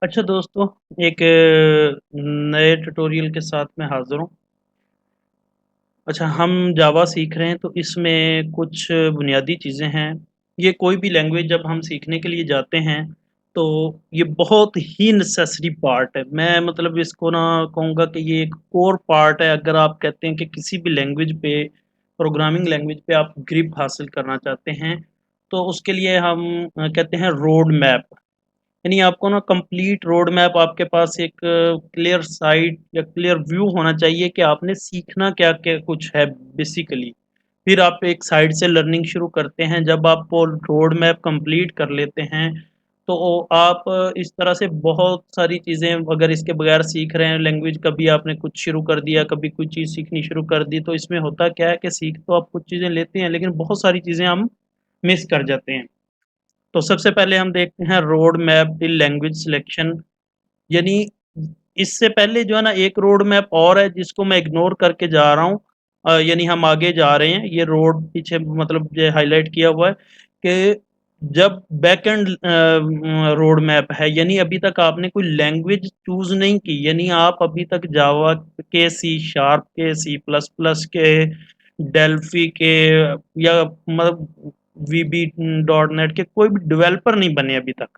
अच्छा दोस्तों, एक नए ट्यूटोरियल के साथ मैं हाज़िर हूँ। अच्छा, हम जावा सीख रहे हैं तो इसमें कुछ बुनियादी चीज़ें हैं। ये कोई भी लैंग्वेज जब हम सीखने के लिए जाते हैं, तो ये बहुत ही नेसेसरी पार्ट है। मैं मतलब इसको ना कहूँगा कि ये एक कोर पार्ट है अगर आप कहते हैं कि किसी भी लैंग्वेज पे, प्रोग्रामिंग लैंग्वेज पे आप ग्रिप हासिल करना चाहते हैं, तो उसके लिए हम कहते हैं रोड मैप। यानी आपको ना कंप्लीट रोड मैप आपके पास एक क्लियर साइट या क्लियर व्यू होना चाहिए कि आपने सीखना क्या-क्या कुछ है बेसिकली। फिर आप एक साइड से लर्निंग शुरू करते हैं, जब आप वो रोड मैप कंप्लीट कर लेते हैं, तो आप इस तरह से बहुत सारी चीज़ें अगर इसके बगैर सीख रहे हैं लैंग्वेज, कभी आपने कुछ शुरू कर दिया, कभी कोई चीज़ सीखनी शुरू कर दी, तो इसमें होता क्या है कि सीख तो आप कुछ चीज़ें लेते हैं, लेकिन बहुत सारी चीज़ें हम मिस कर जाते हैं। तो सबसे पहले हम देखते हैं road map in language selection. यानी इससे पहले जो है ना एक रोड मैप और है जिसको मैं इग्नोर करके जा रहा हूँ। यानी हम आगे जा रहे हैं, ये रोड पीछे मतलब ये हाइलाइट किया हुआ है कि जब बैकएंड रोड मैप है, यानी अभी तक आपने कोई लैंग्वेज चूज़ नहीं की, यानी आप अभी तक जावा के, सी शार्प के, सी प्लस प्लस के, डेल्फी के या मतलब वीबी डॉट नेट के कोई भी डेवलपर नहीं बने अभी तक।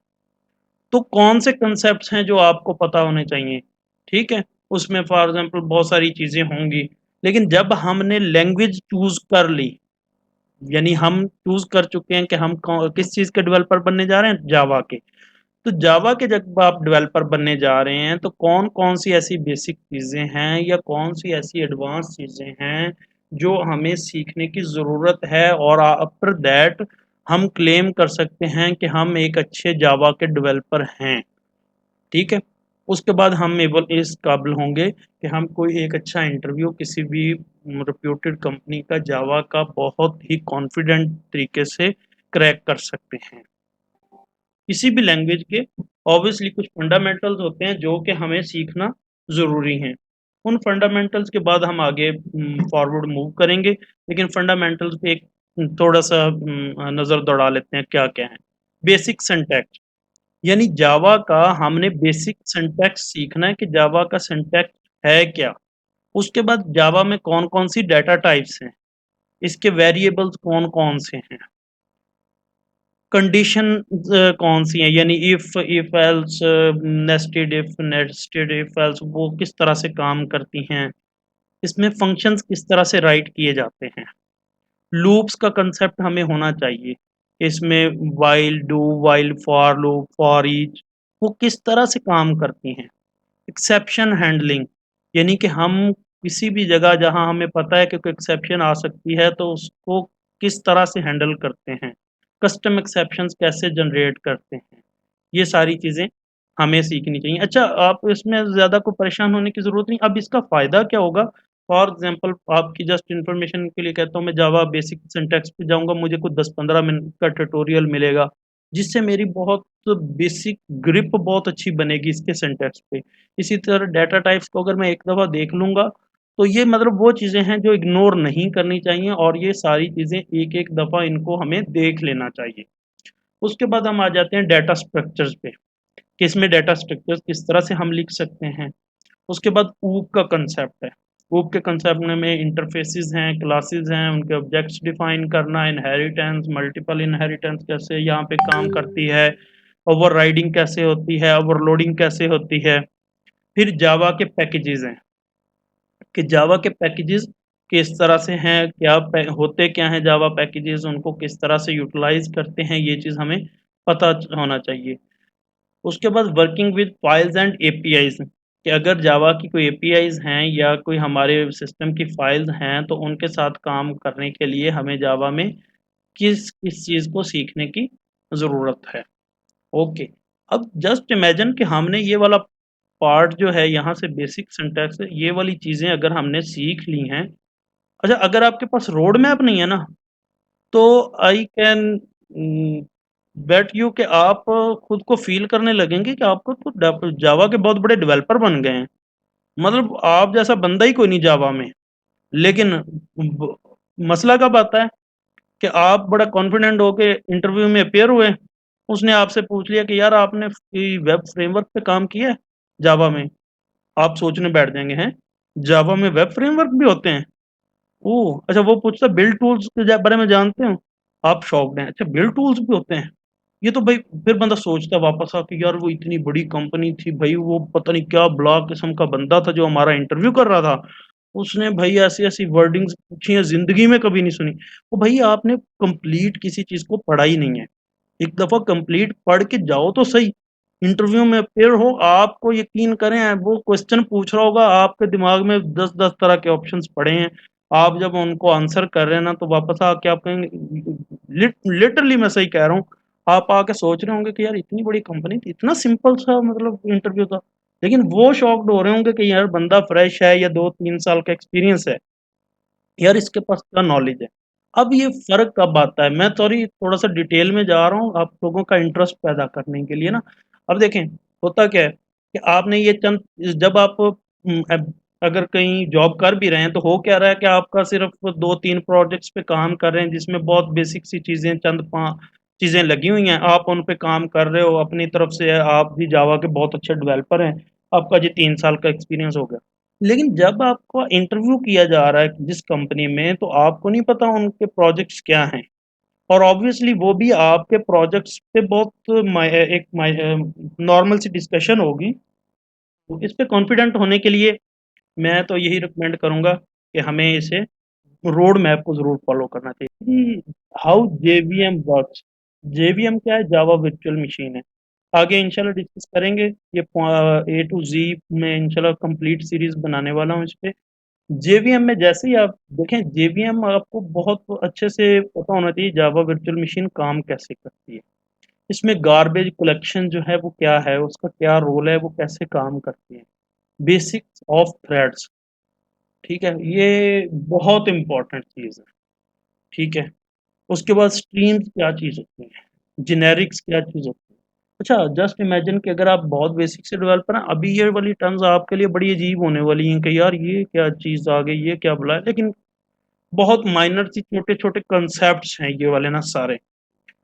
तो कौन से कॉन्सेप्ट्स हैं जो आपको पता होने चाहिए, ठीक है? उसमें फॉर एग्ज़ाम्पल बहुत सारी चीज़ें होंगी, लेकिन जब हमने लैंग्वेज चूज़ कर ली, यानी हम चूज़ कर चुके हैं कि हम कौ किस चीज़ के डेवलपर बनने जा रहे हैं? जावा के। तो जावा के जब आप डेवलपर बनने जा रहे हैं, तो कौन-कौन सी ऐसी बेसिक चीज़ें हैं या कौन-सी ऐसी एडवांस चीज़ें हैं, जो हमें सीखने की ज़रूरत है और आफ्टर दैट हम क्लेम कर सकते हैं कि हम एक अच्छे जावा के डेवलपर हैं, ठीक है? उसके बाद हम एबल इस काबिल होंगे कि हम कोई एक अच्छा इंटरव्यू किसी भी रेप्यूटेड कंपनी का जावा का बहुत ही कॉन्फिडेंट तरीके से क्रैक कर सकते हैं। किसी भी लैंग्वेज के ऑब्वियसली कुछ फंडामेंटल्स होते हैं जो कि हमें सीखना ज़रूरी हैं। उन फंडामेंटल्स के बाद हम आगे फॉरवर्ड मूव करेंगे, लेकिन फंडामेंटल्स पे एक थोड़ा-सा नज़र दौड़ा लेते हैं क्या-क्या हैं। बेसिक सिंटैक्स, यानी जावा का हमने बेसिक सिंटैक्स सीखना है कि जावा का सिंटैक्स है क्या? उसके बाद जावा में कौन-कौन सी डेटा टाइप्स हैं? इसके वेरिएबल्स कौन-कौन से हैं? कंडीशन कौन-सी हैं? यानी if else, nested if else वो किस तरह से काम करती हैं? इसमें फंक्शंस किस तरह से राइट किए जाते हैं? लूप्स का कांसेप्ट हमें होना चाहिए। इसमें while, do while, for loop, for each वो किस तरह से काम करती हैं? एक्सेप्शन हैंडलिंग, यानी कि हम किसी भी जगह जहाँ हमें पता है कि कोई एक्सेप्शन आ सकती है, तो उसको किस तरह से हैंडल करते हैं? कस्टम एक्सेप्शंस कैसे जनरेट करते हैं? ये सारी चीज़ें हमें सीखनी चाहिए। अच्छा, आप इसमें ज़्यादा कोई परेशान होने की ज़रूरत नहीं। अब इसका फ़ायदा क्या होगा? फॉर एग्ज़ाम्पल आपकी जस्ट इन्फॉर्मेशन के लिए कहता हूँ, मैं जावा बेसिक सिंटैक्स पे जाऊँगा, मुझे कुछ 10-15 मिनट का ट्यूटोरियल मिलेगा, जिससे मेरी बहुत बेसिक ग्रिप बहुत अच्छी बनेगी इसके सिंटैक्स पे। इसी तरह डेटा टाइप्स को अगर मैं एक दफ़ा देख लूँगा, तो ये मतलब वो चीज़ें हैं जो इग्नोर नहीं करनी चाहिए और ये सारी चीज़ें एक-एक दफ़ा इनको हमें देख लेना चाहिए। उसके बाद हम आ जाते हैं डेटा स्ट्रक्चर्स पे, कि इसमें डेटा स्ट्रक्चर्स किस तरह से हम लिख सकते हैं। उसके बाद ऊप का कांसेप्ट है। ऊप के कांसेप्ट में इंटरफेसेस हैं, क्लासेस हैं, उनके ऑब्जेक्ट्स डिफाइन करना, इनहेरिटेंस, मल्टीपल इनहेरिटेंस कैसे यहाँ पे काम करती है, ओवरराइडिंग कैसे होती है, ओवरलोडिंग कैसे होती है। फिर जावा के पैकेजेज़ हैं, कि जावा के पैकेजेज़ किस तरह से हैं, क्या पै होते क्या हैं जावा पैकेजेज़, उनको किस तरह से यूटिलाइज़ करते हैं, ये चीज़ हमें पता च होना चाहिए। उसके बाद working with files and APIs, कि अगर जावा की कोई एपीआईज़ हैं या कोई हमारे सिस्टम की फाइल्स हैं, तो उनके साथ काम करने के लिए हमें जावा में किस-किस चीज़ को सीखने की ज़रूरत है। ओके, अब जस्ट इमेजिन कि हमने ये वाला पार्ट जो है यहाँ से बेसिक सिंटैक्स है, ये वाली चीज़ें अगर हमने सीख ली हैं। अच्छा, अगर आपके पास रोड मैप नहीं है ना, तो आई कैन बेट यू कि आप खुद को फ़ील करने लगेंगे कि आपको तो जावा के बहुत बड़े डेवलपर बन गए हैं। मतलब आप जैसा बंदा ही कोई नहीं जावा में। लेकिन ब मसला कब आता है कि आप बड़ा कॉन्फिडेंट होके इंटरव्यू में अपीयर हुए, उसने आपसे पूछ लिया कि यार आपने वेब फ्रेमवर्क पे काम किया है जावा में? आप सोचने बैठ जाएंगे हैं, जावा में वेब फ्रेमवर्क भी होते हैं? ओह अच्छा, वो पूछता बिल्ड टूल्स के बारे में जानते हो? आप शॉक्ड हैं, अच्छा बिल्ड टूल्स भी होते हैं? ये तो भाई, फिर बंदा सोचता है वापस आके, यार वो इतनी बड़ी कंपनी थी भाई, वो पता नहीं क्या ब्लॉक किस्म का बंदा था जो हमारा इंटरव्यू कर रहा था, उसने भाई ऐसी ऐसी वर्डिंग्स पूछी हैं जिंदगी में कभी नहीं सुनी। वो भाई आपने कंप्लीट किसी चीज को पढ़ा ही नहीं है, एक दफा कंप्लीट पढ़ के जाओ तो सही, इंटरव्यू में अपेयर हो, आपको यकीन करें वो क्वेश्चन पूछ रहा होगा, आपके दिमाग में 10-10 तरह के ऑप्शंस पड़े हैं, आप जब उनको आंसर कर रहे हैं ना तो वापस आके आप कहेंगे, लिटरली मैं सही कह रहा हूँ, आप आके सोच रहे होंगे कि यार इतनी बड़ी कंपनी थी, इतना सिंपल सा मतलब इंटरव्यू था, लेकिन वो शॉक्ड हो रहे होंगे कि यार बंदा फ्रेश है या 2-3 साल का एक्सपीरियंस है, यार इसके पास क्या नॉलेज है। अब ये फर्क कब आता है, मैं सॉरी थोड़ा सा डिटेल में जा रहा हूँ आप लोगों का इंटरेस्ट पैदा करने के लिए ना। अब देखें, होता क्या है कि आपने ये चंद, जब आप अगर कहीं जॉब कर भी रहे हैं तो हो क्या रहा है कि आपका सिर्फ 2-3 प्रोजेक्ट्स पे काम कर रहे हैं जिसमें बहुत बेसिक सी चीजें, चंद पांच चीजें लगी हुई हैं, आप उन पे काम कर रहे हो अपनी तरफ से, आप भी जावा के बहुत अच्छे डेवलपर हैं, आपका जी 3 साल का एक्सपीरियंस हो गया। लेकिन जब आपको इंटरव्यू किया जा रहा है जिस कंपनी में, तो आपको नहीं पता उनके प्रोजेक्ट्स क्या हैं, और ऑब्वियसली वो भी आपके प्रोजेक्ट्स पे बहुत एक नॉर्मल सी डिस्कशन होगी। तो इस पे कॉन्फिडेंट होने के लिए मैं तो यही रिकमेंड करूंगा कि हमें इसे रोड मैप को जरूर फॉलो करना चाहिए। हाउ जेवीएम वर्क्स, जेवीएम क्या है, जावा वर्चुअल मशीन है, आगे इंशाल्लाह डिस्कस करेंगे, ये ए टू जी में इंशाल्लाह कंप्लीट सीरीज बनाने वाला हूँ इस पे। जेवीएम में जैसे ही आप देखें, जेवीएम आपको बहुत अच्छे से पता होना चाहिए जावा वर्चुअल मशीन काम कैसे करती है, इसमें गार्बेज कलेक्शन जो है वो क्या है, उसका क्या रोल है, वो कैसे काम करती है, बेसिक्स ऑफ थ्रेड्स, ठीक है, ये बहुत इंपॉर्टेंट चीज़ है, ठीक है। उसके बाद स्ट्रीम्स क्या चीज़ होती है, जेनेरिक्स क्या चीज़ होती है। अच्छा जस्ट इमेजिन कि अगर आप बहुत बेसिक से डेवलपर हैं, अभी ये वाली टर्म्स आपके लिए बड़ी अजीब होने वाली हैं कि यार ये क्या चीज़ आ गई, ये क्या बुलाया, लेकिन बहुत माइनर सी छोटे छोटे कंसेप्ट्स हैं ये वाले ना सारे,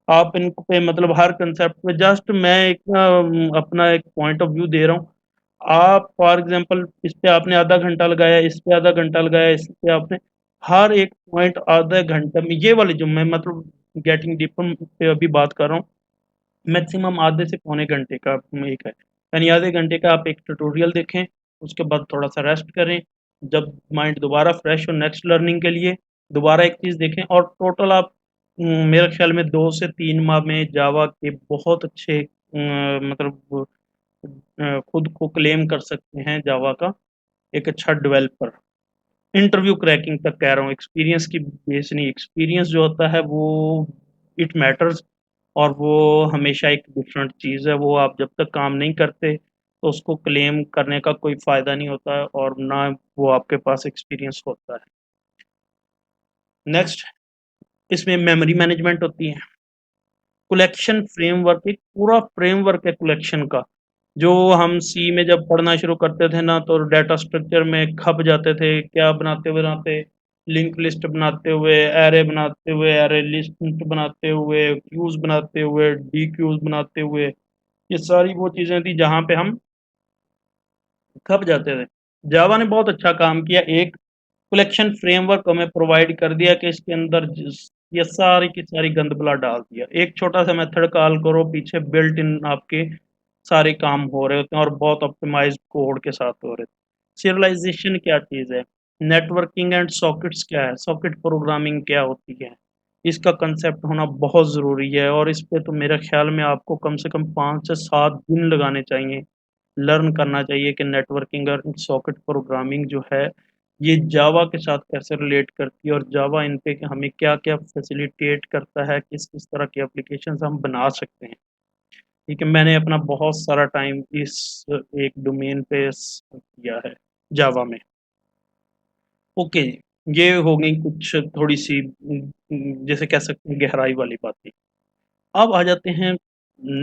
आप इन पे मतलब हर कंसेप्ट पे जस्ट मैं एक अपना एक पॉइंट ऑफ व्यू दे रहा हूँ, आप फॉर एग्जांपल इस पे आपने आधा घंटा लगाया, इस पे आधा घंटा लगाया, इस पे आपने हर एक पॉइंट आधे घंटे में, ये वाली जो मैं मतलब गेटिंग डीपर पे अभी बात कर रहा हूँ, मैक्सिमम आधे से पौने घंटे का एक है, यानी आधे घंटे का आप एक ट्यूटोरियल देखें, उसके बाद थोड़ा सा रेस्ट करें, जब माइंड दोबारा फ्रेश हो नेक्स्ट लर्निंग के लिए, दोबारा एक चीज़ देखें, और टोटल आप मेरे ख्याल में 2 से 3 माह में जावा के बहुत अच्छे मतलब खुद को क्लेम कर सकते हैं जावा का एक अच्छा डेवलपर, इंटरव्यू क्रैकिंग तक कह रहा हूँ, एक्सपीरियंस की बेस नहीं, एक्सपीरियंस जो होता है वो इट मैटर्स, और वो हमेशा एक डिफरेंट चीज़ है, वो आप जब तक काम नहीं करते तो उसको क्लेम करने का कोई फ़ायदा नहीं होता है, और ना वो आपके पास एक्सपीरियंस होता है। नेक्स्ट, इसमें मेमोरी मैनेजमेंट होती है, कलेक्शन फ्रेमवर्क, एक पूरा फ्रेमवर्क है कलेक्शन का, जो हम सी में जब पढ़ना शुरू करते थे ना तो डाटा स्ट्रक्चर में खप जाते थे, क्या बनाते बनाते, लिंक लिस्ट बनाते हुए, एरे बनाते हुए, एरे लिस्ट बनाते हुए, क्यूज बनाते हुए, डी क्यूज बनाते हुए, ये सारी वो चीजें थी जहां पे हम खप जाते थे। जावा ने बहुत अच्छा काम किया, एक कलेक्शन फ्रेमवर्क हमें प्रोवाइड कर दिया कि इसके अंदर ये सारी की सारी गंद बला डाल दिया, एक छोटा सा मेथड कॉल करो, पीछे बिल्ट इन आपके सारे काम हो रहे होते हैं और बहुत ऑप्टिमाइज्ड कोड के साथ हो रहे थे। सीरियलाइजेशन क्या चीज़ है, नेटवर्किंग एंड सॉकेट्स क्या है, सॉकेट प्रोग्रामिंग क्या होती है, इसका कंसेप्ट होना बहुत ज़रूरी है, और इस पे तो मेरे ख्याल में आपको कम से कम 5 से 7 दिन लगाने चाहिए, लर्न करना चाहिए कि नेटवर्किंग और सॉकेट प्रोग्रामिंग जो है ये जावा के साथ कैसे रिलेट करती है, और जावा इन पे हमें क्या क्या फैसिलिटेट करता है, किस किस तरह की एप्लीकेशंस हम बना सकते हैं। ठीक है, मैंने अपना बहुत सारा टाइम इस एक डोमेन पे किया है जावा में। ओके, ये हो गई कुछ थोड़ी सी जैसे कह सकते हैं गहराई वाली बातें। अब आ जाते हैं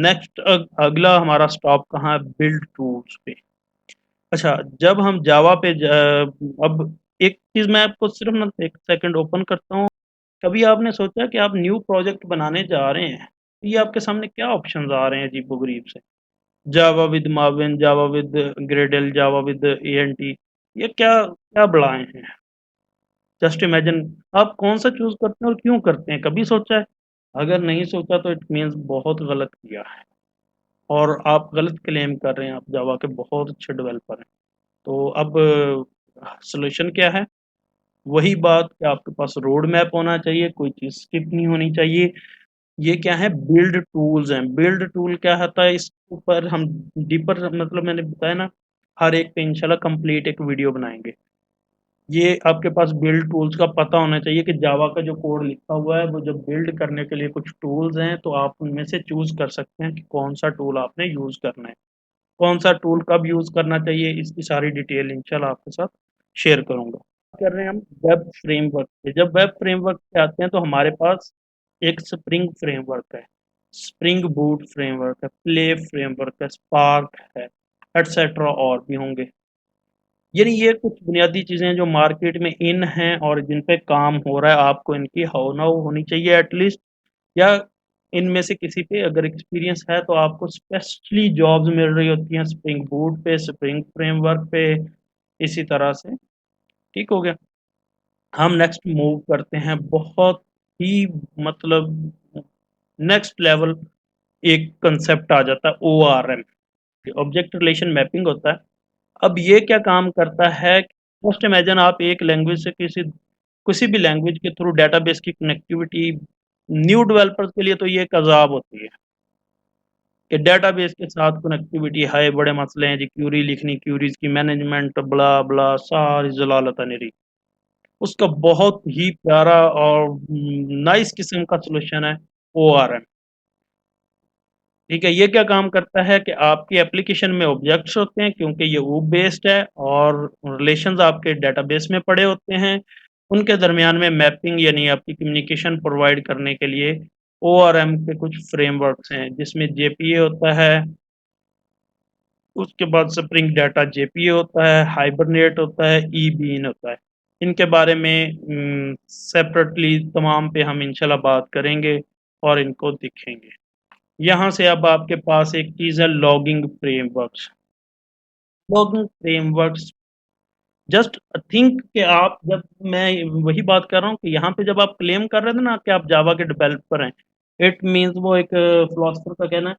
नेक्स्ट, अगला हमारा स्टॉप कहाँ है, बिल्ड टूल्स पे। अच्छा, जब हम जावा पे अब एक चीज मैं आपको सिर्फ ना एक सेकंड ओपन करता हूँ, कभी आपने सोचा कि आप न्यू प्रोजेक्ट बनाने जा रहे हैं, ये आपके सामने क्या ऑप्शंस आ रहे हैं अजीबो-गरीब से? जावा विद मार्विन, Java with Gradle, Java with ANT, ये क्या क्या बढ़ाए हैं? जस्ट इमेजिन आप कौन-सा चूज़ करते हैं और क्यों करते हैं? कभी सोचा है? अगर नहीं सोचा तो इट मीन्स बहुत गलत किया है और आप गलत क्लेम कर रहे हैं, आप जावा के बहुत अच्छे डेवलपर हैं। तो अब सॉल्यूशन क्या है? वही बात कि आपके पास रोड मैप होना चाहिए, कोई चीज़ स्किप नहीं होनी चाहिए। ये क्या है बिल्ड टूल्स हैं, बिल्ड टूल क्या होता है इसके ऊपर हम डीपर मतलब मैंने बताया ना, हर एक पे इंशाल्लाह कंप्लीट एक वीडियो बनाएँगे। ये आपके पास बिल्ड टूल्स का पता होना चाहिए कि जावा का जो कोड लिखा हुआ है, वो जब बिल्ड करने के लिए कुछ टूल्स हैं, तो आप उनमें से चूज़ कर सकते हैं कि कौन-सा टूल आपने यूज़ करना है। कौन-सा टूल कब यूज़ करना चाहिए, इसकी सारी डिटेल इंशाल्लाह आपके साथ शेयर करूँगा। कर रहे हैं हम वेब फ्रेमवर्क पे, जब वेब फ्रेमवर्क पे आते हैं, तो हमारे पास एक स्प्रिंग फ्रेमवर्क है, स्प्रिंग बूट फ्रेमवर्क है, प्ले फ्रेमवर्क है, स्पार्क है, एटसेट्रा और भी होंगे। यानी ये कुछ बुनियादी चीज़ें हैं जो मार्केट में इन हैं और जिन पे काम हो रहा है, आपको इनकी हाउ-नाउ होनी चाहिए एटलीस्ट या इनमें से किसी पे अगर एक्सपीरियंस है तो आपको स्पेशली जॉब्स मिल रही होती हैं स्प्रिंग बूट पे, स्प्रिंग फ्रेमवर्क पे, इसी तरह से, ठीक हो गया? हम नेक्स्ट मूव करते हैं बहुत ही मतलब नेक्स्ट लेवल एक कांसेप्ट आ जाता है ओआरएम, ऑब्जेक्ट रिलेशन मैपिंग होता है। अब ये क्या काम करता है, जस्ट इमेजिन आप एक लैंग्वेज से किसी भी लैंग्वेज के थ्रू डेटाबेस की कनेक्टिविटी न्यू डेवलपर्स के लिए तो ये एक अज़ाब होती है कि डेटाबेस के साथ कनेक्टिविटी है, बड़े मसले हैं जी, क्यूरी लिखनी, क्यूरीज़ की मैनेजमेंट, ब्ला-ब्ला सारी ज़लालत निरी। उसका बहुत ही प्यारा और नाइस किस्म का सॉल्यूशन है ओआरएम। ठीक है, ये क्या काम करता है कि आपकी एप्लीकेशन में ऑब्जेक्ट्स होते हैं क्योंकि ये वूब बेस्ड है और रिलेशंस आपके डेटाबेस में पड़े होते हैं। उनके दरमियान में मैपिंग यानी आपकी कम्युनिकेशन प्रोवाइड करने के लिए ओआरएम के कुछ फ्रेमवर्क्स हैं जिसमें जेपीए होता है, उसके बाद स्प्रिंग डेटा जेपीए होता है, हाइबरनेट होता है, ईबीन होता है। इनके बारे में सेपरेटली तमाम पे हम इंशाल्लाह बात करेंगे और इनको देखेंगे। यहाँ से अब आपके पास एक चीज़ है logging frameworks. Logging frameworks just think कि आप जब मैं वही बात कर रहा हूँ कि यहाँ पे जब आप क्लेम कर रहे थे ना कि आप जावा के डेवलपर हैं, इट मीन्स वो एक फिलॉसफर का कहना है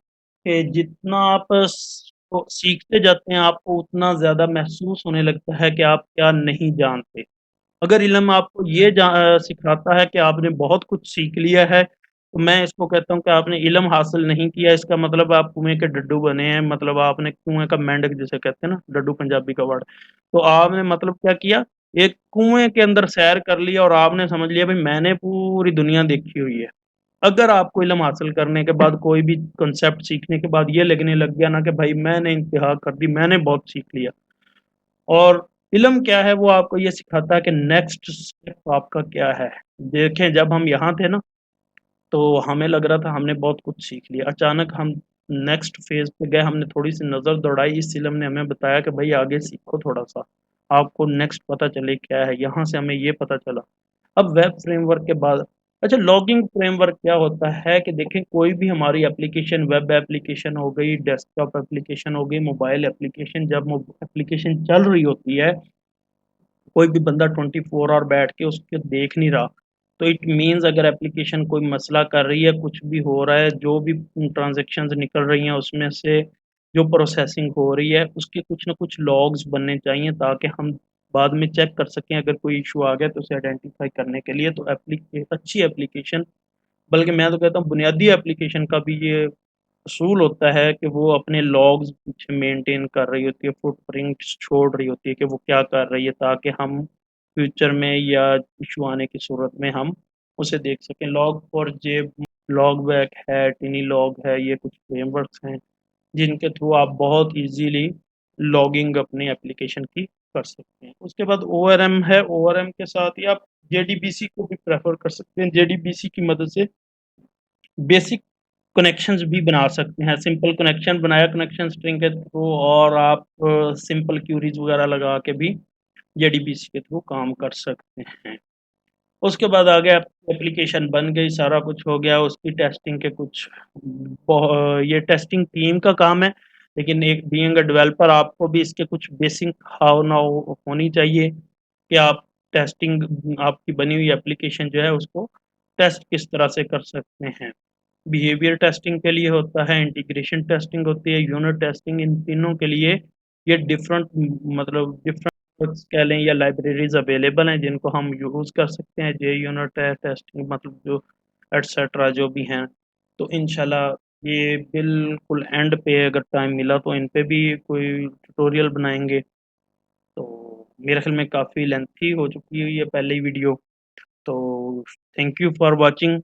कि जितना आप सीखते जाते हैं, आपको उतना ज़्यादा महसूस होने लगता है कि आप क्या नहीं जानते। अगर इल्म आपको ये सिखाता है कि आपने बहुत कुछ सीख लिया है, तो मैं इसको कहता हूँ कि आपने इल्म हासिल नहीं किया, इसका मतलब आप कुएँ के डड्डू बने हैं, मतलब आपने कुएँ का मेंढक जिसे कहते हैं ना, डड्डू पंजाबी का वर्ड। तो आपने मतलब क्या किया, एक कुएँ के अंदर सैर कर लिया और आपने समझ लिया भई मैंने पूरी दुनिया देखी हुई है। अगर आपको इल्म हासिल करने के बाद कोई भी कॉन्सेप्ट सीखने के बाद ये लगने लग गया ना कि भाई मैंने इंतहा कर दी, मैंने बहुत सीख लिया। और इल्म क्या है वो आपको ये सिखाता है कि नेक्स्ट स्टेप आपका क्या है। देखें जब हम यहाँ थे ना, तो हमें लग रहा था हमने बहुत कुछ सीख लिया। अचानक हम नेक्स्ट फ़ेज़ पे गए, हमने थोड़ी-सी नज़र दौड़ाई, इस इल्म ने हमें बताया कि भई आगे सीखो थोड़ा-सा, आपको नेक्स्ट पता चले क्या है, यहाँ से हमें ये पता चला। अब वेब फ्रेमवर्क के बाद अच्छा लॉगिंग फ्रेमवर्क क्या होता है कि देखें कोई भी हमारी एप्लीकेशन वेब एप्लीकेशन हो गई, डेस्कटॉप एप्लीकेशन हो गई, मोबाइल एप्लीकेशन जब एप्लीकेशन चल रही होती है, कोई भी बंदा 24 आवर बैठ के उसको देख नहीं रहा, तो इट मीन्स अगर एप्लीकेशन कोई मसला कर रही है, कुछ भी हो रहा है, जो भी ट्रांज़ैक्शंस निकल रही हैं उसमें से जो प्रोसेसिंग हो रही है, उसके कुछ न कुछ लॉग्स बनने चाहिए ताकि हम बाद में चेक कर सकें अगर कोई इश्यू आ गया तो उसे आइडेंटिफ़ाई करने के लिए तो अच्छी एप्लीकेशन बल्कि मैं तो कहता हूँ बुनियादी एप्लीकेशन का भी ये असूल होता है कि वो अपने लॉग्स पीछे मेंटेन कर रही होती है, फुटप्रिंट्स छोड़ रही होती है कि वो क्या कर रही है ताकि हम फ्यूचर में या इश्यू आने की सूरत में हम उसे देख सकें। लॉग4j, लॉगबैक है, टिनीलॉग है, ये कुछ फ्रेमवर्क्स हैं जिनके थ्रू आप बहुत ईज़िली लॉगिंग अपनी एप्लीकेशन की कर सकते हैं। उसके बाद ओआरएम है, ओआरएम के साथ ही आप जेडीबीसी को भी प्रेफ़र कर सकते हैं। जेडीबीसी की मदद से बेसिक कनेक्शंस भी बना सकते हैं। सिंपल कनेक्शन बनाया कनेक्शन स्ट्रिंग के थ्रू और आप सिंपल क्यूरीज़ वगैरह लगा के भी जेडीबीसी के थ्रू काम कर सकते हैं। उसके बाद आ गया एप्लीकेशन बन गई, सारा कुछ हो गया, उसकी टेस्टिंग के कुछ ये टेस्टिंग टीम का काम है, लेकिन एक बीइंग अ डेवलपर आपको भी इसके कुछ बेसिक हाउ नाउ होनी चाहिए कि आप टेस्टिंग आपकी बनी हुई एप्लीकेशन जो है उसको टेस्ट किस तरह से कर सकते हैं। बिहेवियर टेस्टिंग के लिए होता है, इंटीग्रेशन टेस्टिंग होती है, यूनिट टेस्टिंग, इन तीनों के लिए ये डिफरेंट मतलब डिफरेंट कह लें या लाइब्रेरीज अवेलेबल हैं जिनको हम यूज़ कर सकते हैं। जे यूनिट है टेस्टिंग मतलब जो एटसेट्रा जो भी हैं, तो इंशाल्लाह ये बिल्कुल एंड पे अगर टाइम मिला तो इन पे भी कोई ट्यूटोरियल बनाएंगे। तो मेरे ख्याल में काफ़ी लेंथी हो चुकी है ये पहले ही वीडियो। तो थैंक यू फॉर वॉचिंग।